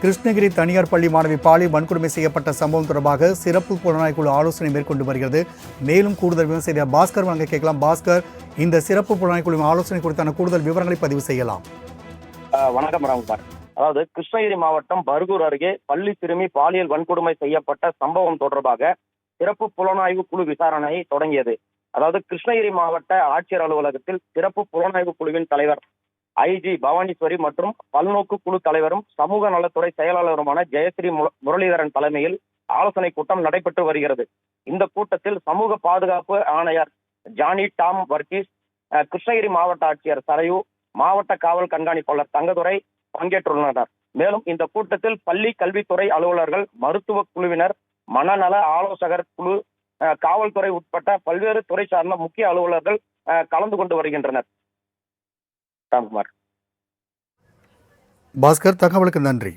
கிருஷ்ணகிரி தனியார் பள்ளி மாணவி பாலியல் வன்கொடுமை செய்யப்பட்ட சம்பவம் தொடர்பாக சிறப்பு புலனாய்வு குழு ஆலோசனை மேற்கொண்டு வருகிறது. மேலும் கூடுதல் விவரம் செய்த பாஸ்கர் வழங்க கேட்கலாம். பாஸ்கர், இந்த சிறப்பு புலனாய்வு குழு ஆலோசனை குறித்தான கூடுதல் விவரங்களை பதிவு செய்யலாம். வணக்கம் ராம்குமார். அதாவது கிருஷ்ணகிரி மாவட்டம் பர்கூர் அருகே பள்ளி சிறுமி பாலியல் வன்கொடுமை செய்யப்பட்ட சம்பவம் தொடர்பாக சிறப்பு புலனாய்வு குழு விசாரணையை தொடங்கியது. அதாவது கிருஷ்ணகிரி மாவட்ட ஆட்சியர் அலுவலகத்தில் சிறப்பு புலனாய்வு குழுவின் தலைவர் ஐஜி பவானீஸ்வரி மற்றும் பல்நோக்கு குழு தலைவரும் சமூக நலத்துறை செயலாளருமான ஜெயஸ்ரீ முரளிதரன் தலைமையில் ஆலோசனை கூட்டம் நடைபெற்று வருகிறது. இந்த கூட்டத்தில் சமூக பாதுகாப்பு ஆணையர் ஜானி டாம் வர்கீஸ், கிருஷ்ணகிரி மாவட்ட ஆட்சியர் சரையு, மாவட்ட காவல் கண்காணிப்பாளர் தங்கதுரை பங்கேற்றுள்ளனர். மேலும் இந்த கூட்டத்தில் பள்ளி கல்வித்துறை அலுவலர்கள், மருத்துவ குழுவினர், மனநல ஆலோசகர் குழு, காவல்துறை உட்பட்ட பல்வேறு துறை சார்ந்த முக்கிய அலுவலர்கள் கலந்து கொண்டு வருகின்றனர். ராம்குமார். பாஸ்கர், தகவலுக்கு நன்றி.